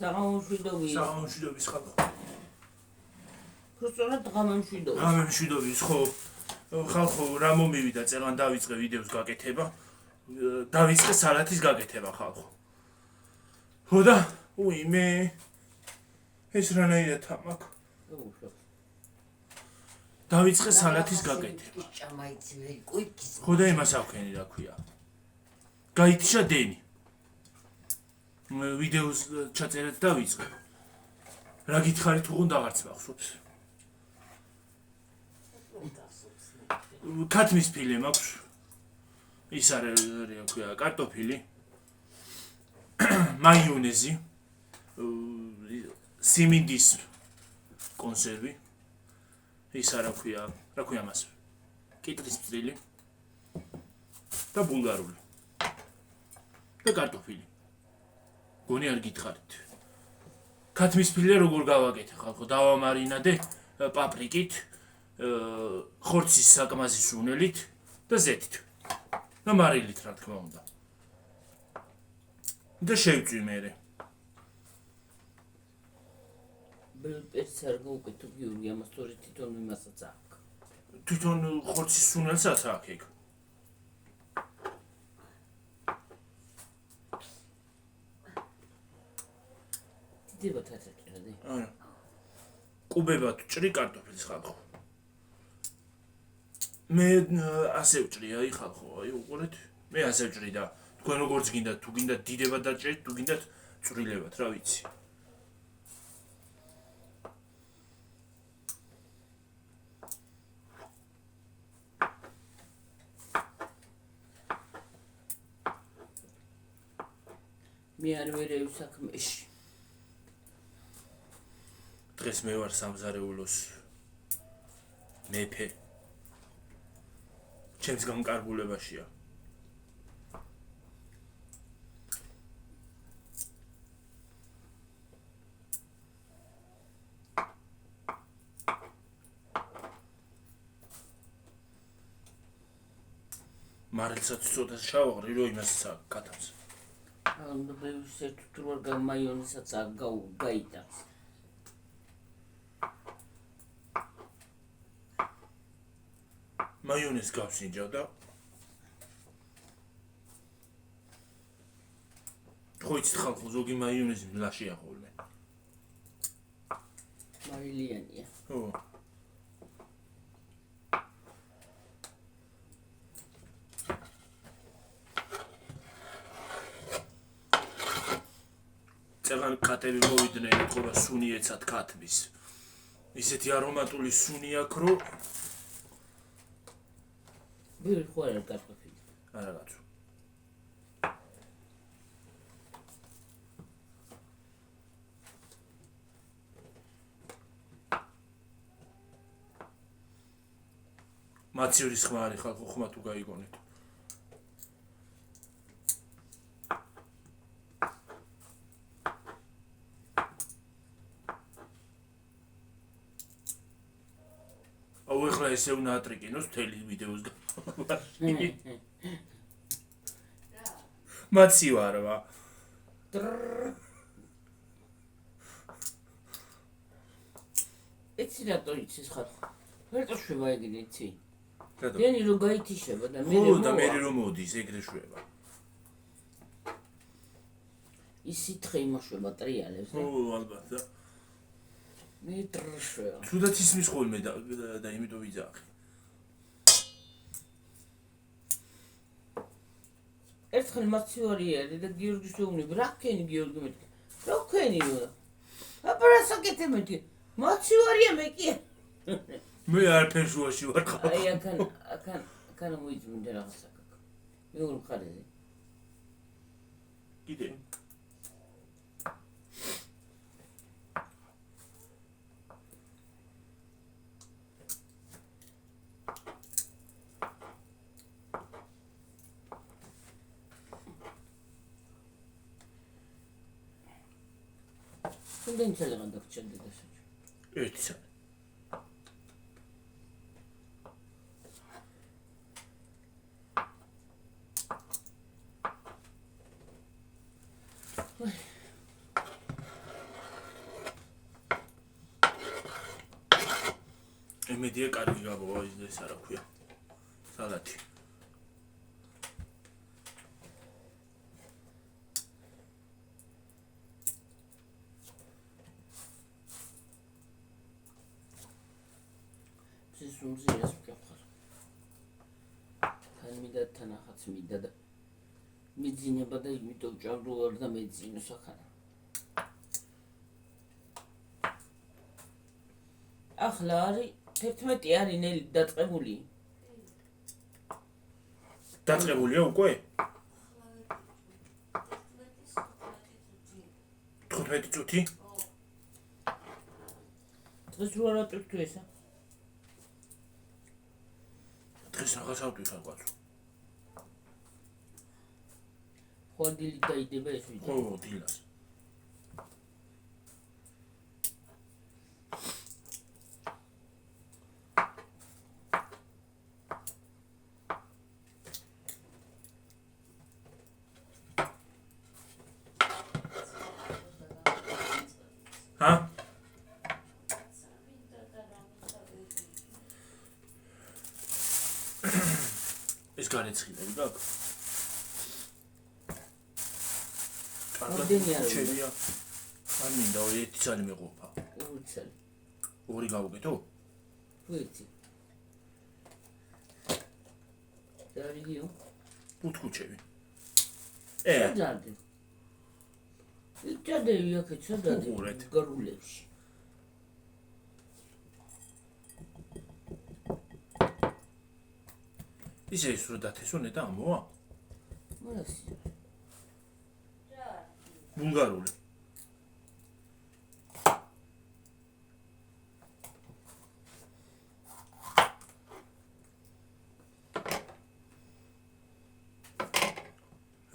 საღამომშვიდობის ხალხო. Просто დღამემშვიდობის. დღამემშვიდობის ხო. ხალხო რა მომივიდა წელან დავიწყე ვიდეოს გაკეთება. დავიწყე სალათის გაკეთება ხალხო. ხო და მე ეს რანაირად თამაკ. დავიწყე სალათის გაკეთება. ხო და იმას ავქენი რა ქვია. გაითიშა დენი. ვიდეოს ჩაწერეთ და ვიწყე. რა გითხარით უღონ დაღარც მახსოვს. ქათმის ფილე მაქვს. ის არის რა ქვია, კარტოფილი. მაიონეზი. სიმინდის კონსერვი. ის რა ქვია მას. კიტრის წილი. და ბულგარული. და კარტოფილი. გონი არ გითხარით. ქათმის ფილე როგორ გავაკეთე ხალხო, დავამარინადე პაპრიკით, ხორცის საკმაზის უნელით და ზეთით. და მარილით რა თქმა უნდა. და შევწვი მერე. ბელპერს არ გავუკეთო გიორგი, ამას თორე თვითონ იმასაც აქვს. თვითონ ხორცის უნელსაც აქვს ეგ. დება თათაჭრადი. არა. კუბებად ჭრი კარტოფილს ხალხო. მე ასე ვჭრი, აი ხალხო, აი უყურეთ. მე ასე ვჭრი და თქვენ როგორც გინდათ, თუ გინდათ დიდებად დაჭრით, თუ გინდათ წვრილებად, რა ვიცი. მე არ ვერევი საქმეში. დღეს მე ვარ სამზარეულოს მეფე. ჩემს განკარგულებაშია. მარილსაც ცოტა შავაღრი რო იმასაც კათავს. ანუ ბევრს თუ არ მაიონეზსაც გაიტანს. მაიონეზ გავსინჯავ და ხო იცით ხალხო ზოგი მაიონეზი მლაშია ხოლმე. მარილიანია. ხო. წელან კატები მოვიდნენ ეთქობა სუნი ეცად ქათმის. ისეთი არომატული სუნი აქვს რომ ბევრი ხო არ კარტოფილი. არა კაცო. მაცივრის ხმა არის ხალხო, ხმა თუ გაიგონეთ. აუ ეხლა ესე უნდა ატრიკინოს მთელი ვიდეოს მაცი ვარვა. იცი რატო იცის ხალხო? რატო შვება ეგრე იცი? დენი რომ გაითიშება და მე და მე რომ მოდის ეგრე შვება. ის სითხე იმაშვება ტრიალებს და ო ალბათ და მე ტრშვა. თუდად ისმის ხოლმე და იმიტომ ვიძახი. ერთხელ მაცივარიერი და გიორგის უვნები რა ქენი გიორგი მეთქი. რა ქენი რა? აპარასაკეთე მეთქი. მაცივარია მე კი. მე არ ფენშუაში ვარ ხალხო. აი აქან მოიწმინდა რაღაცა. მეორე მხარეზე. კიდე. Şimdiden çalıgan da kıçıldı da söz. ერთი სად. იმედია კარგი გაბოვა ეს არა ქვია. სალათი. ზურზიას ვკითხავ. თან მიდა თან ახაც მიდა და მიძინება და იმიტომ ჭამდო არ და მეძინო სახანა. ახლა არის 11 არის ნელი დაწყებული. დაწყებულია უკვე? 15 წუთი? დღეს რო არა ტვირთვი ესა. დღეს რაღაც ავტვით ალბათ. ხო დილით დაიდება ეს ვიდეო. ხო, დილას. ჰა? ეს განეცხილები გაქვს? რამდენი არის? შეგვია. არ მინდა ერთი წელი მეყოფა. 2 წელი. 2 გავუკეთო? ვიცი. დარიგიო. 5 ქუჩები. დადი. იჭადები აქეთ სადადი უყურეთ. გარულებში. ისე ის რო დათესონე და ამოვა? მოსი. ბულგარული.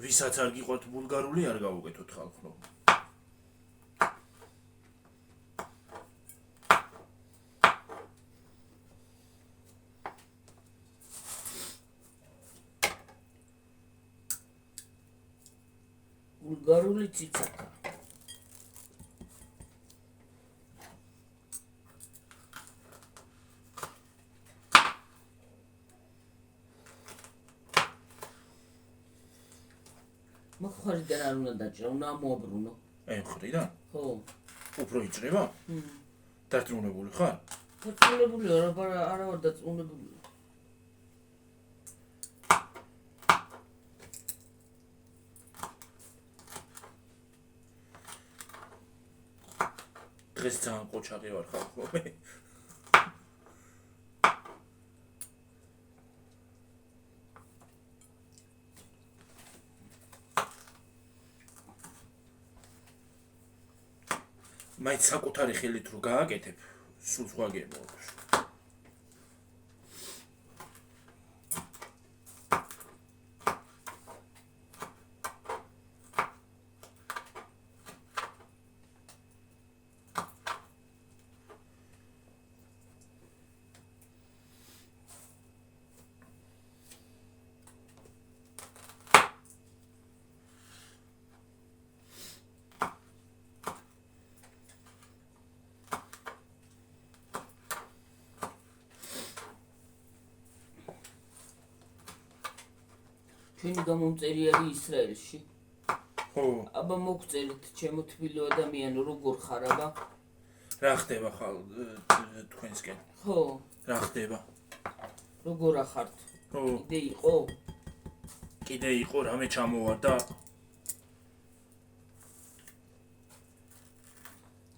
ვისაც არ გიყვართ ბულგარული არ გავუკეთოთ ხალხო. ბულგარული ციცაკა. მოხარიდან არ უნდა დაჭრა, უნდა მოაბრუნო. აი მხრიდან? ხო. უფრო იჭრება? დარწმუნებული ხარ? დარწმუნებული არა ვარ დარწმუნებული. დღეს ძალიან ყოჩაღი ვარ ხალხო მე. მაინც საკუთარი ხელით რო გააკეთებ, სულ სხვა გემოქვს. ჩვენი გამომწერი არის ისრაელში. ხო. აბა მოგწერეთ ჩემო თბილო ადამიანო როგორ ხარ აბა? რა ხდება თქვენსკენ? ხო. რა ხდება? როგორ ახართ? ხო. კიდე იყო? კიდე იყო რამე ჩამოვარდა?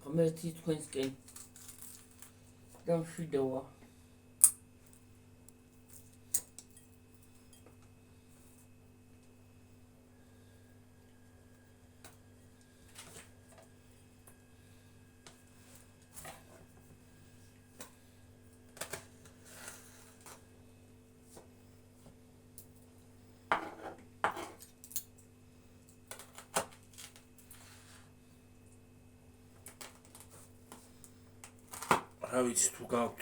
ღმერთი თქვენსკენ დამშვიდოა. რა ვიცი თუ გაქვთ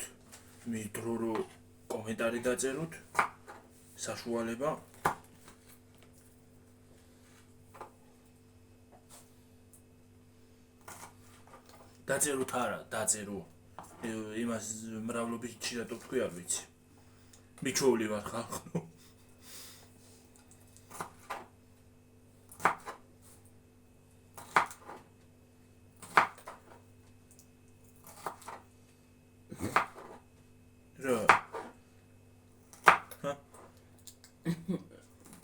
მიდრო რო კომენტარი დაწეროთ საშუალება დაწეროთ არა დაწერო იმას მრავლობის ჩირატო თქვი არ ვიცი. მიჩოული ვარ ხალხო.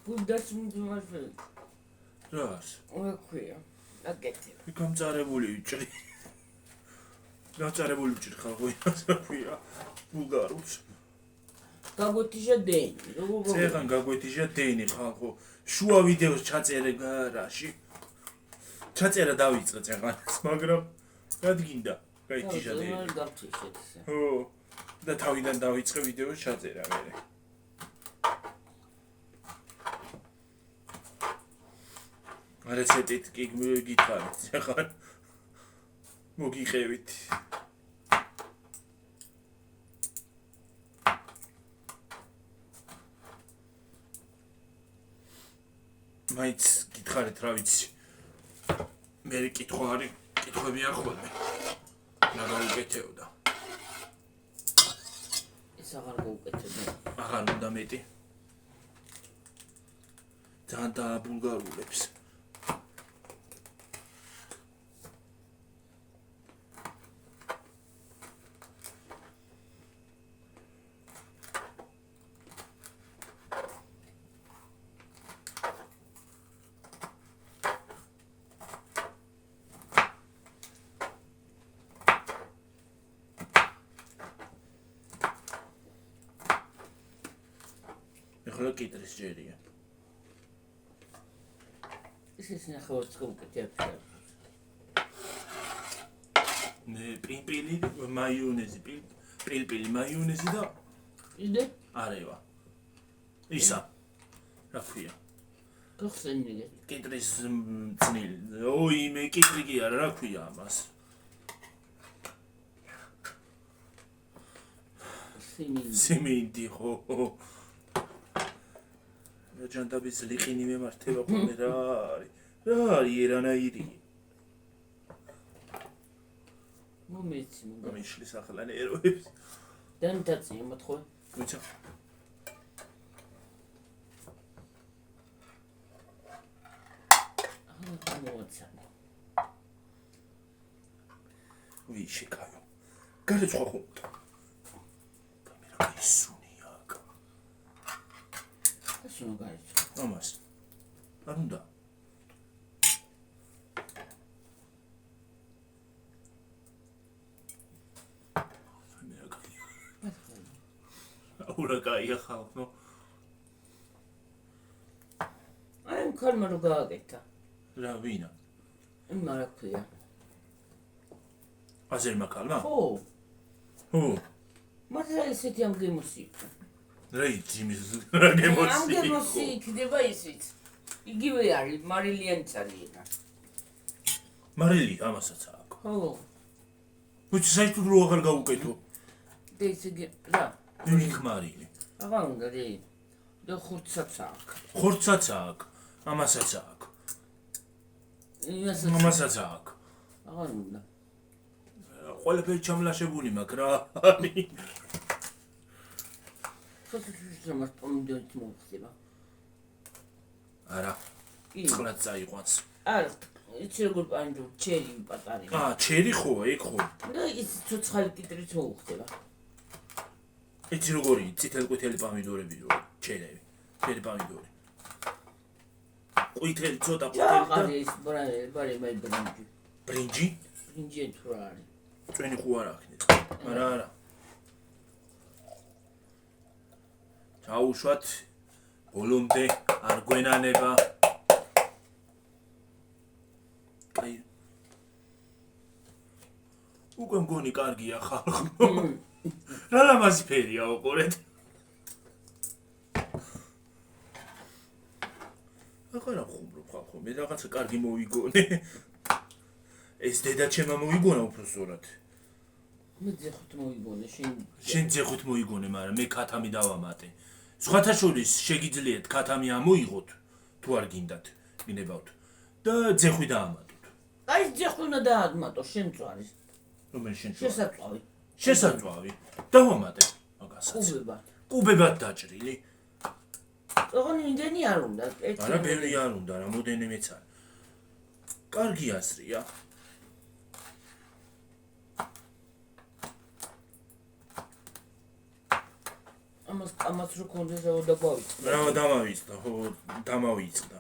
გულდას მომძმარზე. რას? ოქია. აგეთი. გამწარებული ვიჭრი. გამწარებული ვიჭრი ხალხო იმას რა ქვია. ბულგარულს. გაგვეთიშა დენი. წეგან გაგვეთიშა დენი ხალხო. შუა ვიდეოს ჩაწერე გარაში. ჩაწერა დავიწყე წეგანს, მაგრამ რადგინდა? გაითიშა დენი. ხო. და თავიდან დავიწყე ვიდეოს ჩაწერა მერე. რეცეპტით კი გითხარით, ახლა მოგიყევით. მაინც გითხარით რა ვიცი. მე კითხვა არის, კითხვები არ ხოლმე. რა გაუკეთეოდა. ეს აღარ გაუკეთებია. აღარ უნდა მეტი. ძალიან დააბულგარულებს. ეხლა კიტრის ჯერია. ეს ნახევარს გაუკეთებია. პილპილი, მაიონეზი, პილპილი, მაიონეზი და იდე? არევა. ისა. რა ქვია? გახსენილი. კიტრის წნილი. ოი, მე კიტრი კი არა, რა ქვია ამას? სიმინდი ხო. ჯანდაბის ლიყინი მემართება ხოლმე რა არის? რა არის ერანაირი? მომეცი მოგა. მიშლის ახლა ნერვებს. დანტაცია მოთხოვე. ვიცა. მოვაცანე. ვიში კაიო. გარეცხვა ხო. კამერა ისუნიაკ. ასე მაგარია. ამას. არ უნდა. აურა კაია ხალხო. აი მქონმა რო გააკეთა. რა ვინა? იმა რა ქვია? აზერმა კალმა? ხო. ხო. მაგრამ ესეთი ამ გემოსი. რა იძიმის რა გემოსი? ამ გემოსი იქნება ისიც. იგივე არის მარილიანი წარიენა. მარილი ამასაც აქვს. ხო. ვიცი საერთოდ რო აღარ გაუკეთო. და ისე რა? მიქ მარილი. აღარ უნდა რი. და ხურცაც აქვს. ხორცაც აქვს. ამასაც აქვს. ამასაც აქვს. აღარ უნდა. ყველაფერი ჩამლაშებული მაქვს რა. სოციალიზმის პომიდორით მოხდება. არა. კი. წყლად წაიყვანს. არა, იცი როგორ პანჯო, ჩერი პატარი. ჩერი ხო, ეგ ხო. და ის ცოცხალი კიტრით მოხდება. იცი როგორი, წითელ-ყვითელი პომიდორები რო, ჩერები. ჩერი პომიდორი. ყვითელი ცოტა ყვითელი და არის ბარი მე ბრინჯი. ბრინჯი? ბრინჯი თუ რა არის? ჩვენი ხო არ აქვს. არა. ჩაუშვათ ბოლომდე არ გვენანება. აი. უკვე მგონი კარგია ხალხო. რა ლამაზი ფერია უყურეთ. აღარა ხუმრობ ხალხო, მე რაღაცა კარგი მოვიგონე. ეს დედა ჩემმა მოიგონა უფრო სწორად. მე ძეხოთ მოიგონე შენ ძეხოთ მოიგონე, მაგრამ მე ქათამი დავამატე. სხვათა შორის შეგიძლიათ ქათამი ამოიღოთ, თუ არ გინდათ, გინებავთ და ძეხვი დაამატოთ. აი ძეხვი უნდა დაადმატო შენ წვარის. რომელი შენ შესაძლოა. შესაძლოა. დავამატე მაგასაც. კუბებად. კუბებად დაჭრილი. ოღონდ იმდენი არ უნდა. არა, ბევრი არ უნდა, რამოდენიმეც არ. კარგი აზრია. ამას რო კონდეს რა დაგვავიწყდა. რა დამავიწყდა, ხო, დამავიწყდა.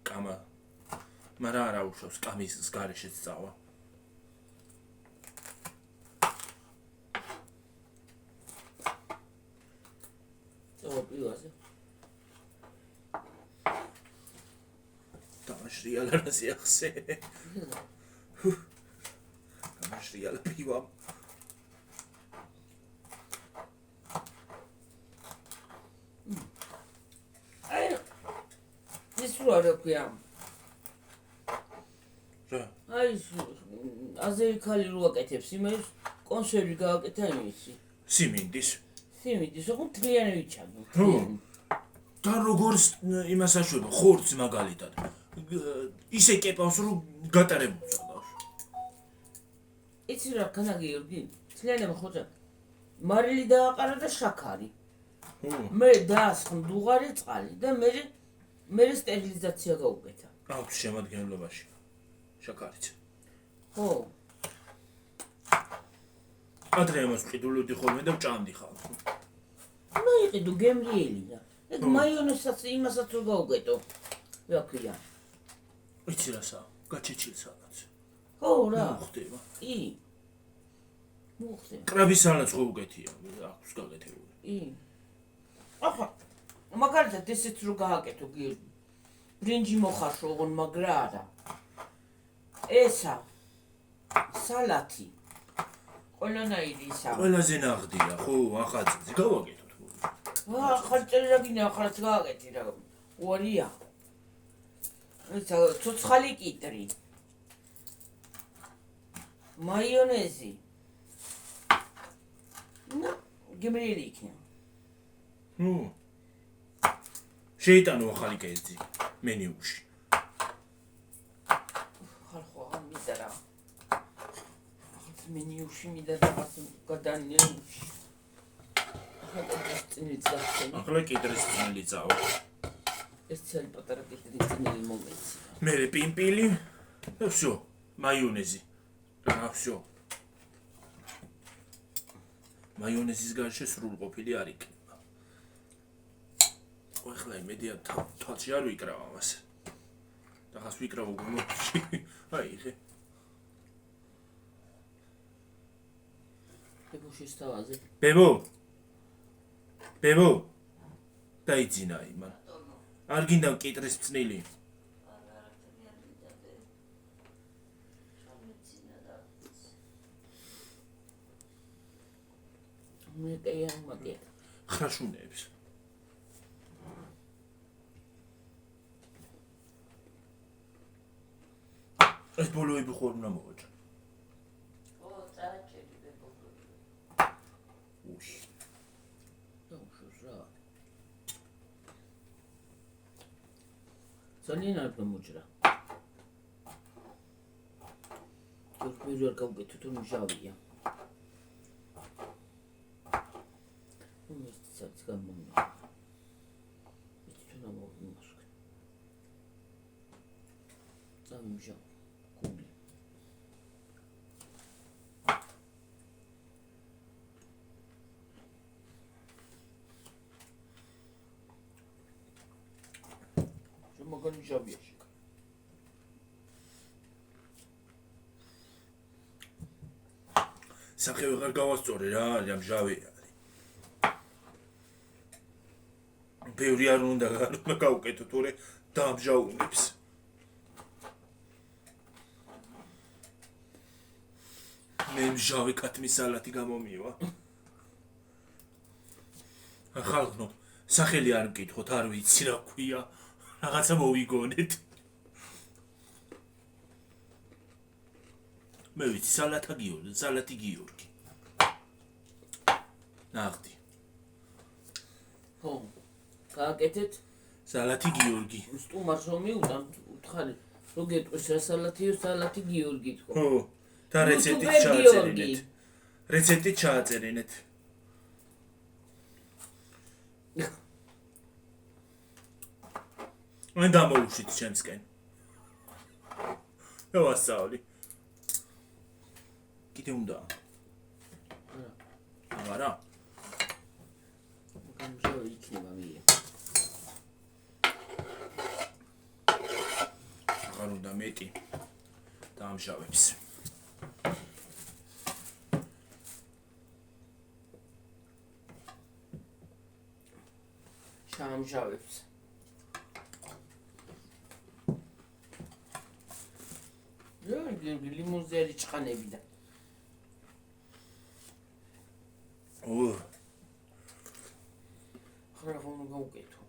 კამა. მაგრამ არა უშავს კამის გარეშეც წავა. პილაზე. დამაშრიალა რა სიახსე. დამაშრიალა პივა. ეს რო არა ქვია. რა? აი აზერი ხალი რო აკეთებს იმას კონსერვი გააკეთა იმისი. სიმინდის. სიმინდის ოღონდ თლიანი ვიჩადო. და როგორც იმას აშვება, ხორცს მაგალითად. ისე კეპავს რომ გატარებულს ყავს. იცი რა ქანა გიორგი? თლიანება ხოჭა. მარილი დააყარა და შაქარი. მე დაასხმ დუღარი წყალი და მე სტერილიზაცია გაუკეთა. აქვს შემადგენლობაში. შაქარიც. ხო. ადრე ამას ვყიდულობდი ხოლმე და ვჭამდი ხალხს. ნუ იყიდო გემრიელია. ეგ მაიონეზსაც იმასაც რო გაუკეტო. რა ქვია? იცი რასა? გაჩეჩილ სალატს. ხო რა. ხდება. კი. მოხდება. კრაბის სალატს ხო უკეთია, აქვს გაკეთებული. კი. ახლა მაგალითად ესეც რო გააკეთო გიორგი. ბრინჯი მოხარშო ოღონ მაგრა არა. ესა სალათი. ყველანაირი ისა. ყველაზე ნაღდია, ხო, ახალწელზე გავაკეთოთ. ახალწელი რა გინდა ახალაც გააკეთი რა. უარია. ესა ცოცხალი კიტრი. მაიონეზი. ნუ გემრიელი იქნება. შეიტანო ახალი კერძი მენიუში. ხალხო ამიდარა. მენიუში მიდადებას გადანიუში. ახლა კიტრის წნილი წავა. ეს ცელი პატარა კიტრის წნილი მომეცი. მე პიმპილი და всё, მაიონეზი. რა всё. მაიონეზის გარშე სრულყოფილი არ იქნება. ახლა იმედია თვალში არ ვიკრავ ამას. დაღას ვიკრავ გულში. აი ხე. შესთავაზე. ბებო. დაიძინა იმან. არ გინდა კიტრის წნილი. მე კეიან მაგე. ხრაშუნებს. ეს ბოლოები ხო უნდა მოვაჭრე. ო, წაჭერი ბებო. უში. რა. ძალიან არ გამოჭრა. თორე ვერ გავგეთო თუ მჟავია. ეს გამომნა. ის თუ გამომნა. წამჟავ. კუბი. შემოგონი ჟავიაში. სახე ვეღარ გავასწორე რა, ამ ჟავია. ბევრი არ უნდა გავუკეთო თორე დაამჟაუნებს. მე მჟავე კათმის სალათი გამომივა. ხალხო, სახელი არ მკითხოთ, არ ვიცი რა ქვია. რაღაცა მოვიგონეთ. მე ვიცი სალათი გიორგი. ნახდი. ხო. გააკეთეთ სალათი გიორგი. სტუმარს რომ მიუდან უთხარი რო გეტყვის რა სალათიო სალათი გიორგი თქო. ხო. და რეცეპტიც ჩააწერინეთ. რეცეპტი ჩააწერინეთ. მე დამოუშვით ჩემსკენ. და ვასწავლი. კიდე უნდა. არა. გამჟავ იქნება მie. აღარ უნდა მეტი. დაამშავებს. ჩამჟავებს. ლიმონზე არის ჭყანები და. ახლა ხომ გავუკეთო.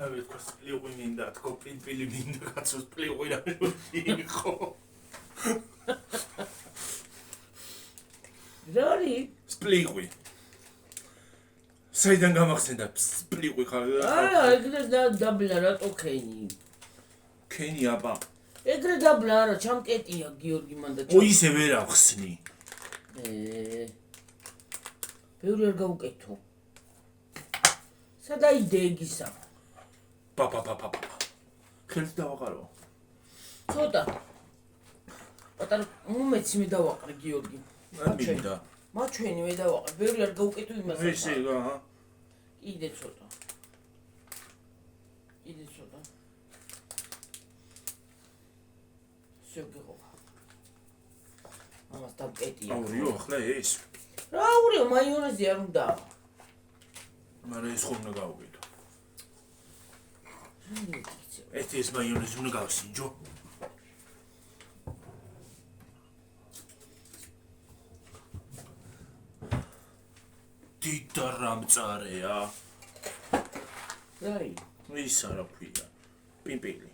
ნაბი თქვა სპლიყვი მინდა, თქო პილპილი მინდა, კაცო სპლიყვი რა იყო. რარი? სპლიყვი. საიდან გამახსენდა სპლიყვი ხარ? არა, ეგრე დაბლა რატო ქენი? ქენი აბა. ეგრე დაბლა არა, ჩამკეტია გიორგი მანდ და ო ისე ვერ ახსნი. ბევრი არ გავუკეთო. სადაიდე ეგისა? პაპა. ხელს დავაყარო. ცოტა. პატარა უმეცი მე დავაყრე გიორგი. მინდა. მაჩვენი მე დავაყრე. ბევრი არ გავუკეთო იმას. ესე რა. კიდე ცოტა. შეგეღობა. ამას დავკეტია. აურიო, ახლა ეს. რა აურიო, მაიონეზი არ უნდა. მაგრამ ეს ხომ უნდა გავუკეთო. ეს მაიონეზი უნდა გავსინჯო. დიდა რამწარეა. რაი? ის არა ქვია. პიმპილი.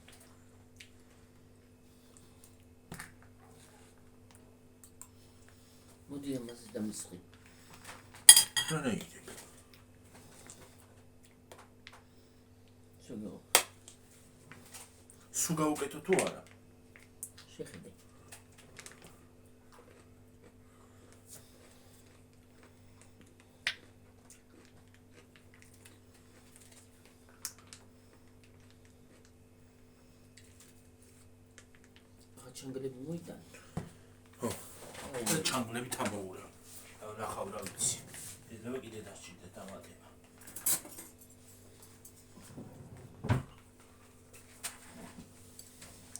მოდი ამაზე დამისხი. რა ნაირი? შეგეღო. სულ გავუკეთო თუ არა? შეხედე. ახლა ჩანგლები მოიტან. ხო. და ჩანგლები თამოურა. ნახავ რა ვიცი. ეზავე კიდე დასჭირდა დამატება.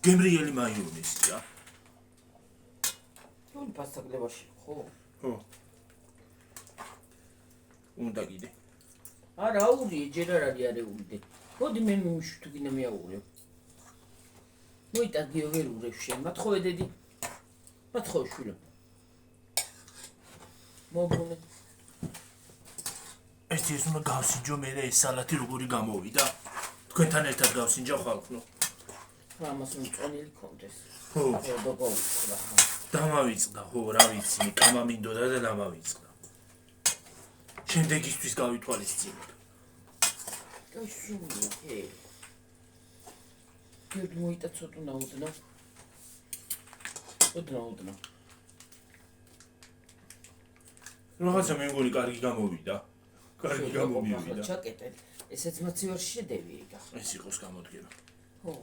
გემრიელი მაიონეზია. ნუ პასტაგლებაში ხო? ხო. უნდა კიდე. არა აურიე, ჯერ არ არის არეულიდე. მოდი მე მიმშვი თუ გინდა მეაურევ. მოიტან ვერ ურევ შენ, მათხოვე დედი. მათხოვე შვილო. მოგონე. ეს უნდა გავსინჯო მე ეს სალათი როგორი გამოვიდა. თქვენთან ერთად გავსინჯო ხალხო. ამას მწონილი კონდეს. ხო. დაგავიწყდა. დამავიწყდა, ხო, რა ვიცი, კამა მინდოდა და დამავიწყდა. შემდეგისთვის გავითვალისწინებ. გაშუმია, ჰე. გერდი მოიტა ცოტა ნაუდნა. ოდნა. რაღაცა მე მგონი კარგი გამოვიდა. კარგი გამომივიდა. ჩაკეტე. ესეც მოცივარში შედევი იგა. ეს იყოს გამოდგება. ხო.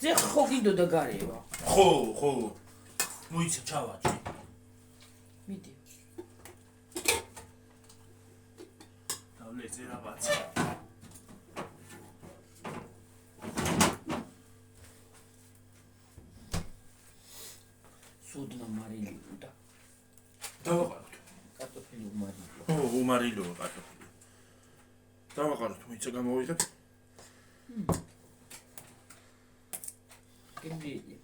ძე ხო გინდოდა გარევა. ხო. მოიცა ჩავაჭი. მიდი. დავლეწე რაღაც. სუდნა მარილი უნდა. დავაყაროთ. კარტოფილი უმარილო. ხო, უმარილოა კარტოფილი. დავაყაროთ, მოიცა გამოვიდეთ. გემრიელი.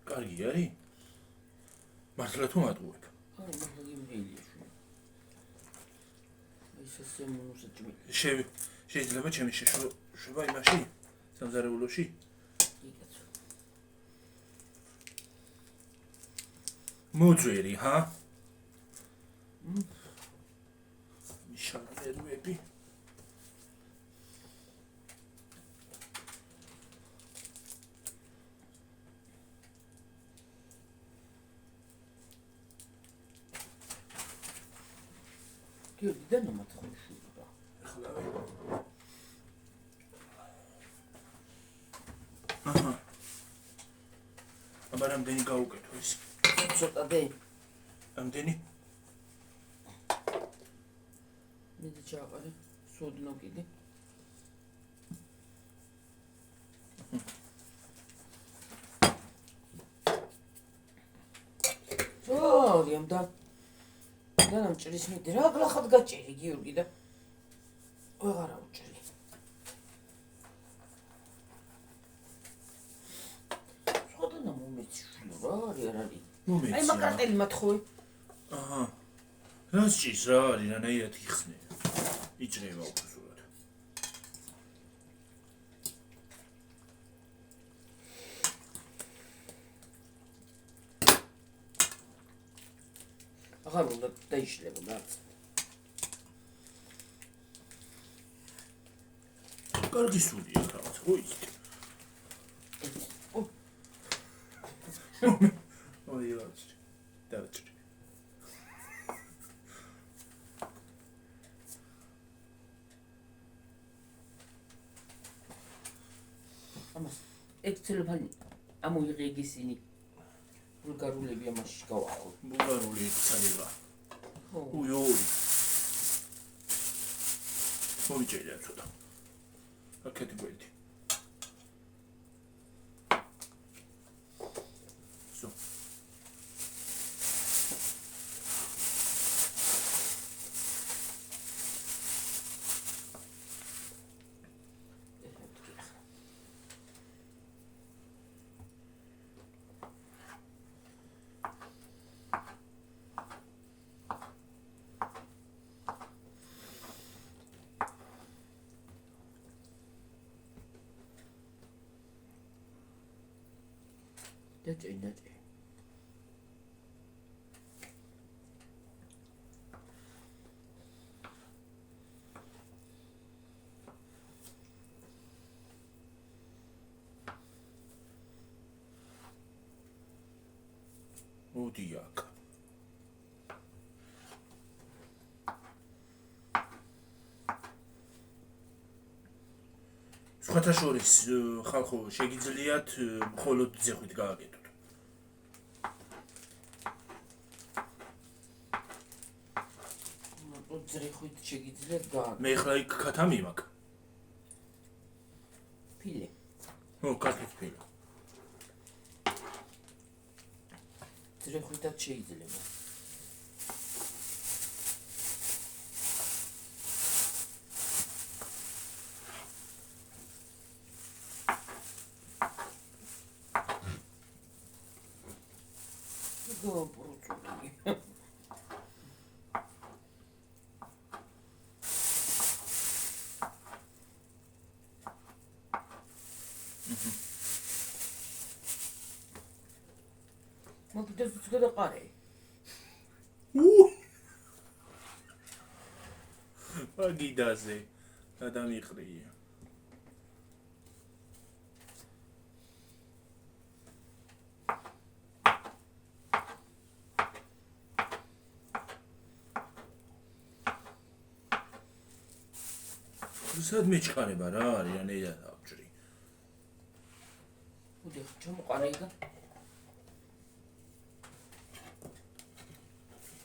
კარგი არის? მართლა თუ მატყუებ? აი მაგ იმრეილია შენ. ეს სემუნუსა ჭმი. შეიძლება ჩემი შეშვა იმაში სამზარეულოში? იკაცო. მოძვერი, ჰა? მიშანერვები. გიორგი და ნამათხოვი შურა. აჰა. აბა რამდენი გავუკეთო ის? ცოტა დე. რამდენი? მე ჩაყარე. სოდნო კიდე. ზოგიამ და ნამჭრის მიდი რა გლახად გაჭერი გიორგი და ვეღარა უჭრი. სოდნა მომეცი შვილო რა არის არ არის. მომეცი. აი მაკარტელი მათხოვი. აჰა. რას ჭის რა არის რანაირად იხსნე? იჭრება უბრალოდ. აღარ უნდა დაიშლება რაც. კარგი სულია რაღაც, ხო იცით? ოი რაც. დაჭრი. ამას ექსელფანი ამოიღე ისინი ბულგარულები ამაში გავახო. ბულგარული ეცალება. ხო. უიოი. მომიჭერია ცოტა. აქეთი გვერდი. სო. დაჭი. მოდი აქ. სხვათა შორის ხალხო შეგიძლიათ მხოლოდ ძეხვით გააკეთოთ. ძრეხვით შეგიძლიათ გააკეთოთ. მე ხლა იქ ქათამი მაქვს. ფილე. ო, კარგი ფილე. ძრეხვითაც შეიძლება. გოპრუწული. მოგდეს უცხო და ყარე. აგიდაზე გადამიყრია. სად მეჩქარება რა არის რანაირად ავჭრი. მოდი ჩამოყარე იგა.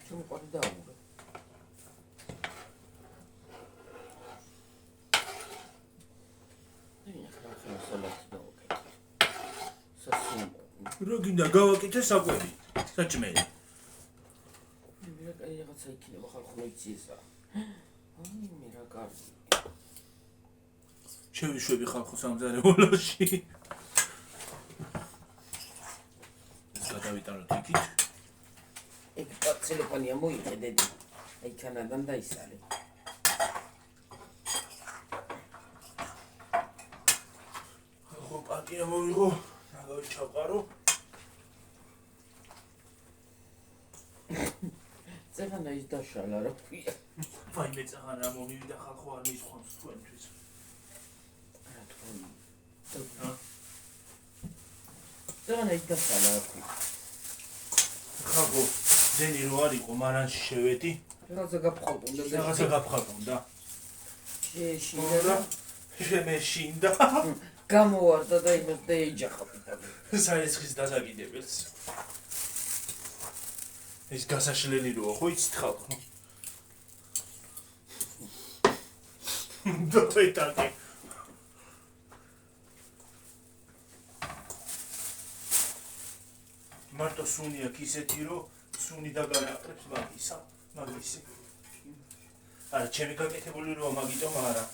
ჩამოყარე და აუღე. რა გინდა გავაკეთე საკვები? საჭმელი. მე რა რაღაცა იქნება ხალხო იცისა. აი მე რა კარგი. შევიშვები ხალხო სამზარეულოში. გადავიტანოთ იქით. ეგ პაც ცელოფანია მოიხედეთ. აი ქანადან დაისალე. ხო პატია მოვიღო, რაღაც ჩავყარო. წეღანა ის დაშალა რა ქვია. ვაიმე წაღანა მომივიდა ხალხო არ მისხვამს თქვენთვის. რა თქვენ. წეღანა ის დაშალა რა ქვია. ხალხო ძენი რო არ იყო მარანში შევედი. რაღაცა გაფხალტუნდა. რაღაცა გაფხალტუნდა. შეშინდა. შემეშინდა. გამოვარდა და იმას დაეჯახა პიტანი. საეცხის დასაკიდებელს. ეს გასაშლელი როა ხო იცით ხალხო? დოიტაკი. მარტო სუნი აქვს ისეთი რომ სუნი დაგანაყრებს მაგისი. არა ჩემი გაკეთებული როა მაგიტომ არა.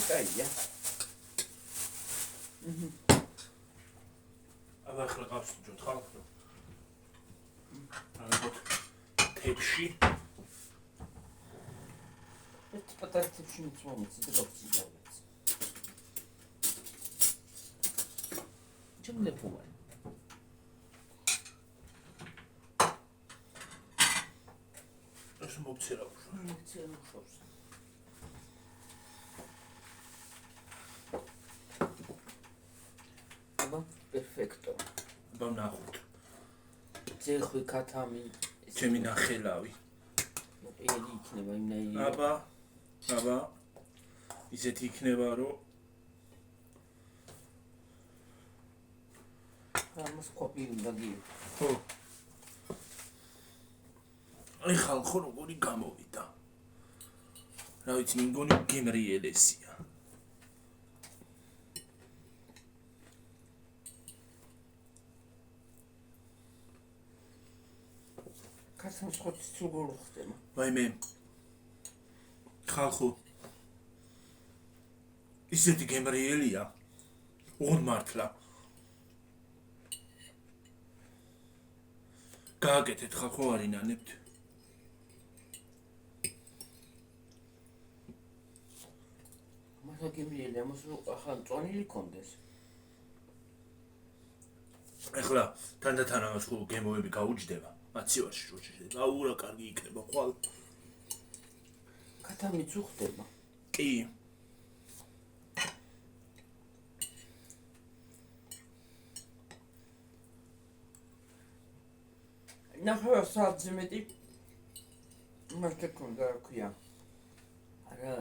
კაია. აბა ახლა გავსუჯოთ ხალხო. ალბათ თებში. ეს პატარა თებში მიცმომიც დაგწიდეს. ჩემ ლეფუა. ეს მოცერა უშო. მოცერა უშოს. Perfecto. აბა ნახოთ. ძეხვი ქათამი. ჩემი ნახელავი. ელი იქნება იმნაირი. აბა. ისეთი იქნება რომ ამას კოპი უნდა გიო. ხო. აი ხალხო როგორი გამოვიდა. რა ვიცი, მგონი გემრიელესია. კაცს ხოც სულ ხდება. ვაიმე. ხალხო. ისეთი გემრიელია. უღოდ მართლა. გააკეთეთ ხალხო არ ინანებთ. მაშა გემრიელი ამას ახლა წონილი კონდეს. ეხლა თანდათან ამას ხო გემოები გაუჯდება. მაცივარში როჩი. აუ რა კარგი იქნება ხვალ. ქათამიც უხდება. კი. ნახევარ საათზე მეტი მაშტე კონდა რა ქვია. არა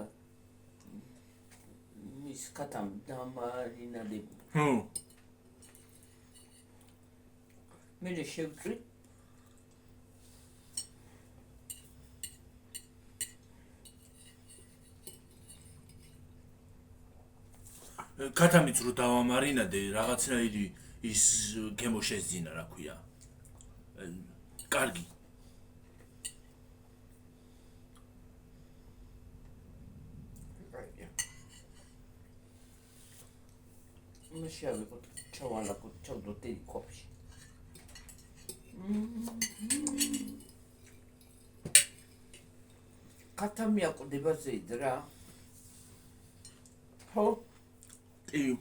მის ქათამ დამარინადები. მე შევწვი ქათამიც რო დავამარინადე რაღაცნაირი ის გემო შეძინა რა ქვია. კარგი. მაშა ვიყოთ ჩავალაკოთ ჩავდოთ დიდი კოფში. ქათამი აკვდება ზედ რა. ხო? კი.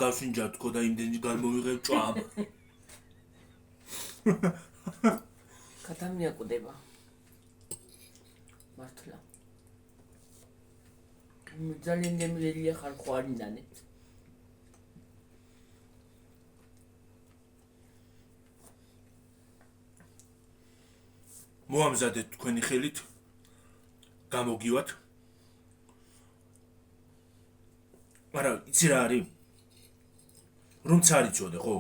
გავშინჯა თქო და იმდენი გამოვიღებ ჭამ. ქათამი აკვდება. მართლა. ძალიან გემრიელია ხარ ხო არ ინანეთ. მოამზადეთ თქვენი ხელით. გამოგივათ. არა, იცი რა არის? რომ წარიწოდე, ხო?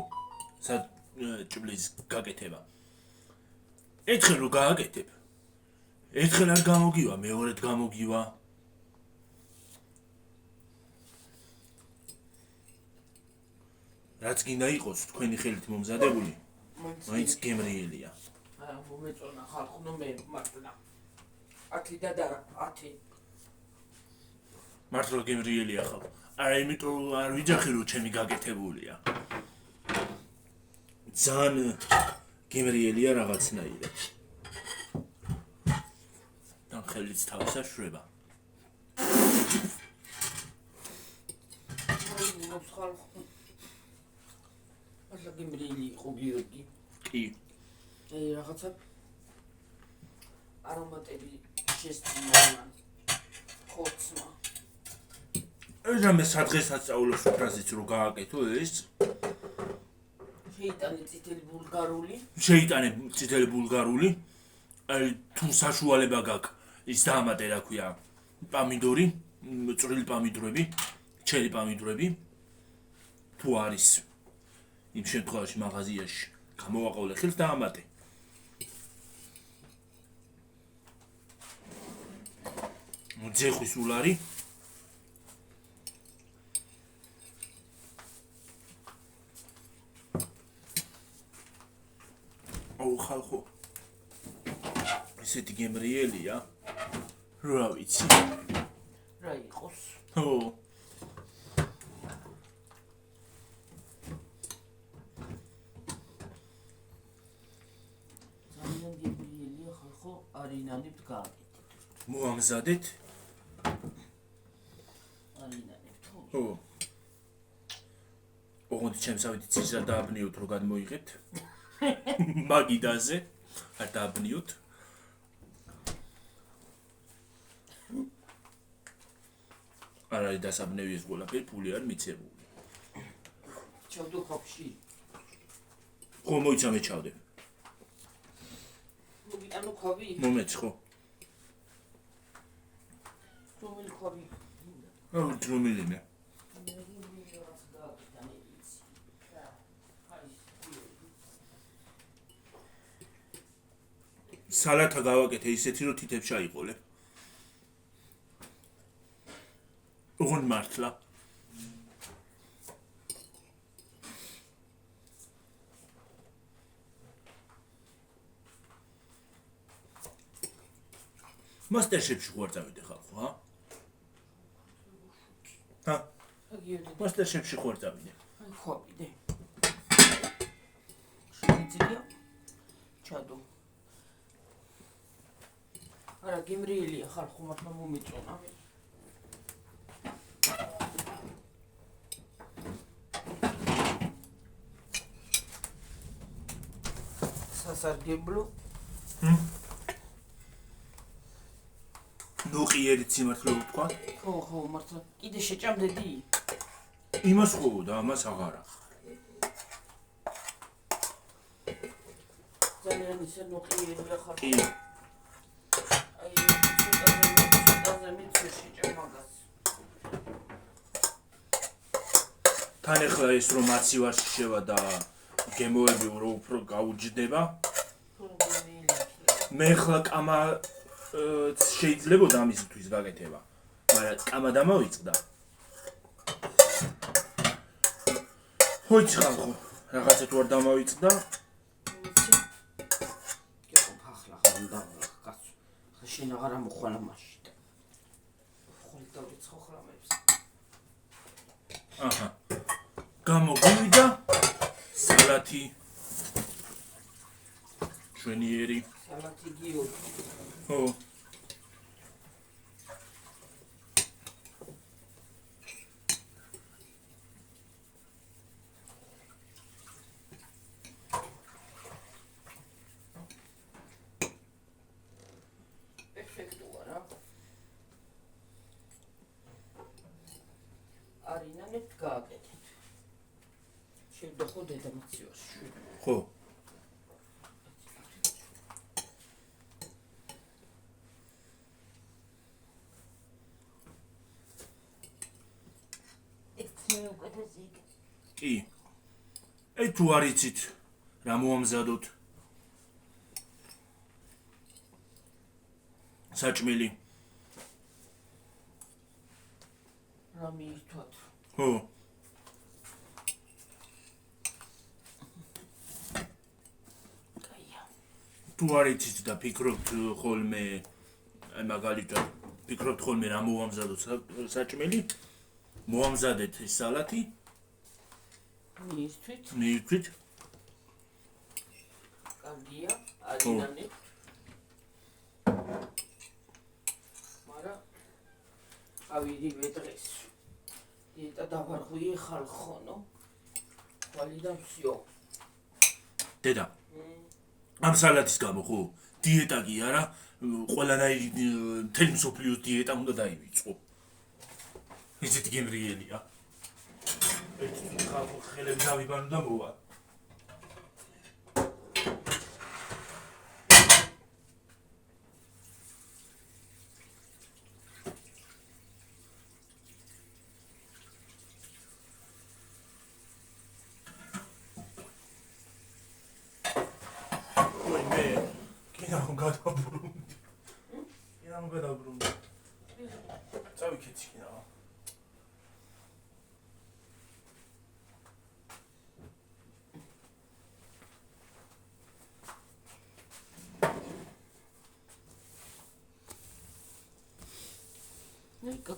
ჭბლის გაკეთება. ერთხელ რო გააკეთებ. ერთხელ არ გამოგივა, მეორედ გამოგივა. რაც გინდა იყოს თქვენი ხელით მომზადებული, მაინც გემრიელია. მომეწონა ხალხო მე მართლა. 10 და 10. მართლა გემრიელია ხალხო. არა იმიტომ არ ვიჯახი რომ ჩემი გაკეთებულია. ძალიან გემრიელია რაღაცნაირად. თან ხელიც თავს აშვება. მართლა გემრიელი იყო გიორგი. კი. აი რაღაცა არომატები შესწინააღმან. ხოცმა. რამე სადღესაც სწავლობს ფრაზით რომ გააკეთო ეს. შეიტანე წითელი ბულგარული. შეიტანე წითელი ბულგარული. აი თუ საშუალება გაქვს ის დაამატე რა ქვია პამიდორი, წვრილი პამიდრები, ჩერი პამიდრები. თუ არის იმ შემთხვევაში მაღაზიაში გამოვაყოლე ხელს დაამატე. ძეხვის ულარი. აუ ხალხო ესეთი გემრიელია რა ვიცი რა იყოს ო ძალიან გემრიელია ხალხო არინანებთ გააკეთეთ მოამზადეთ არინანებთ ო ოღონდ ჩემსავით ცისრა დააბნიოთ რომ გადმოიღეთ მაგიდაზე არ დააბნიოთ არ არის დასაბნევი ეს ყველაფერი ფული არ მიცემული ჩავდო ხოფში ხო მოიცა მე ჩავდე მოგიტანო ხავი მომეც ხო რომელი ხავი აუ დრომილინე სალათა გავაკეთე ისეთი რომ თითებს ჩაიყოლე. ოღონდ მართლა. მასტერშეფში ხوار წავიდე ხალხო, ჰა? ჰა? მასტერშეფში ხوار წავიდე. აი ხوارიდე. შეიძლება ჩადო. არა გემრიელია ხალხო მართლა მომეწონა მე სასარგებლო ნუყიერი სიმართლე ვთქვა ხო მართლა კიდე შეჭამდედი იმას ხო და ამას აღარა ძალიან ისე ნუყიერია ხალხო კი თან ახლა ეს რომ მაცივარში შევა და გემოები რომ უფრო გაუჯდება მე ახლა კამა შეიძლებოდა ამისთვის გაკეთება მაგრამ კამა დამავიწყდა ხოიც ხალხო რაღაცა თუ არ დამავიწყდა ახლა ხანდა კაცო შენ აღარ მოხვალა მაშინ ხოლმე დავიწყო ხრამებს აჰა გამოგვივიდა სალათი ჩვენიერი სალათი გიორგი ხო არინანებთ გააკეთეთ. შევდახო დედამაცივარში. ხო. კი. აი თუ არ იცით რა მოამზადოთ. საჭმელი. რა მიირთვათ? ხო. თუ არ იცით და ფიქრობთ ხოლმე აი მაგალითად ფიქრობთ ხოლმე რა მოვამზადოთ საჭმელი მოვამზადეთ ეს სალათი მისთვის კარგია არინანი მაგრამ ავიდივე დღეს დიეტა დავარღვიე ხალხონო ხვალიდან всё დედა ამ სალათის გამო ხო დიეტა კი არა ყველანაირი მთელი მსოფლიოს დიეტა უნდა დაივიწყო ისეთი გემრიელია ერთი ხალხო ხელები დავიბანო და მოვა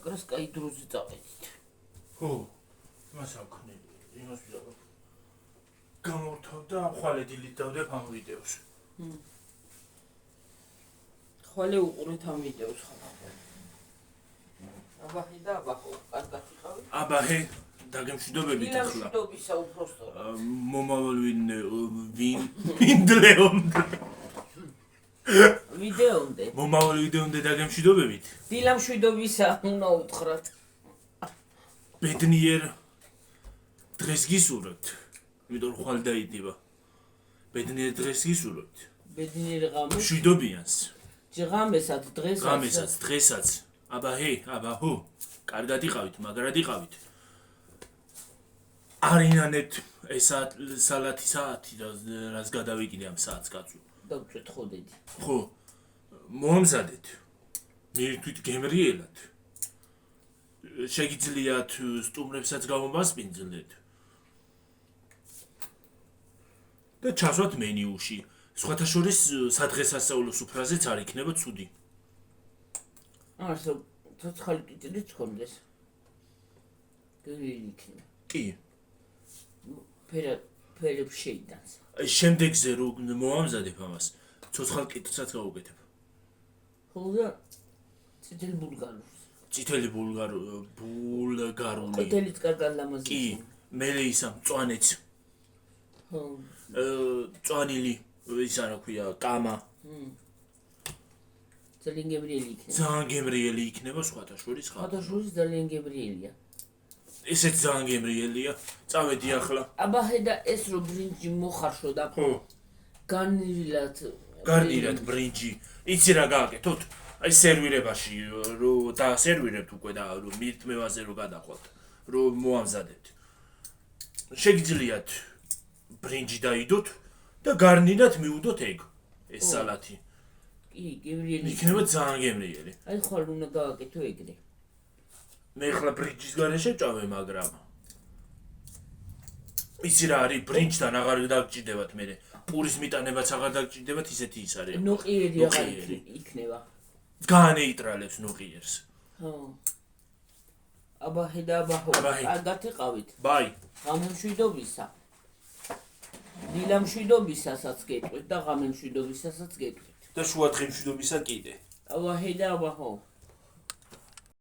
как раз кай друзі წავედით. ხო, მას აქვს. იმას ვიზავ. გამორთავ და ხვალედილი დავდებ ამ ვიდეოს. ხვალე უყურეთ ამ ვიდეოს ხალხო. აბაჰი და აბაჰო, კარგად იყავი? აბაჰე, დაგემშვიდობებით ახლა. მშვიდობისა უბრალოდ. მომავალ ვინდლეონდე. ვიდეონდე. მომავალ ვიდეონდე დაგემშვიდობებით. დილა მშვიდობისა უნდა უთხრათ. ბედნიერ დღეს გისურვებთ. იმიტომ ხვალ დაიდება. ბედნიერ დღეს გისურვებთ. ბედნიერ ღამეს. მშვიდობიანს. ღამესაც დღესაც. ღამესაც დღესაც. აბაჰე, აბაჰო. კარგად იყავით, მაგრად იყავით. არინანეთ ეს სალათი საათი რაც გადავიკიდე ამ საათს კაცო. დავჭრეთ ხო დედი. ხო. მოამზადეთ. მირთვით გემრიელად. შეგიძლიათ სტუმრებსაც გამომასპინძლეთ. და ჩასვათ მენიუში. სხვათა შორის სადღესასწაულო სუფრაზეც არ იქნება ცუდი. ასო ცოცხალი კიტილიც ხონდეს. გერილი იქნება. კი. ფერებს შეიდანს. შემდეგზე რო მოამზადებ ამას, ცოცხალ კიტილსაც გავუკეთებ. ხო და წითელი ბულგარული. წითელი ბულგარული. ყვითელიც კარგად ლამაზია. კი, მელე ისა მწვანეც. ხო. მწვანილი ისა რა ქვია, კამა. ძალიან გემრიელი იქნება. ძალიან გემრიელი იქნება სხვათა შორის ხა. სხვათა შორის ძალიან გემრიელია. ესეც ძალიან გემრიელია. წავედი ახლა. აბაჰე და ეს რო ბრინჯი მოხარშო და ხო. გარნირად ბრინჯი. იცი რა გააკეთოთ? აი სერვირებაში რო დაასერვირებთ უკვე და რო მირთმევაზე რო გადახვალთ, რო მოამზადებთ. შეგიძლიათ ბრინჯი დაიდოთ და გარნირად მიუდოთ ეგ ეს სალათი. კი, გემრიელი. იქნება ძალიან გემრიელი. აი ხვალ უნდა გააკეთო ეგრე. მე ახლა ბრინჯის გარეშე წავე, მაგრამ იცი რა არის ბრინჯთან აღარ დაგჭირდებათ მე. პურის მიტანებაც აღარ დაგჭირდებათ, ისეთი ის არის. ნოყიერი აღარ იქნება. განეიტრალებს ნოყიერს. ხო. აბაჰე და აბაჰო. კარგად იყავით. ბაი. ღამემშვიდობისა. დილა მშვიდობისასაც გეტყვით და ღამემშვიდობისასაც გეტყვით. და შუადღე მშვიდობისა კიდე. აბაჰე და აბაჰო.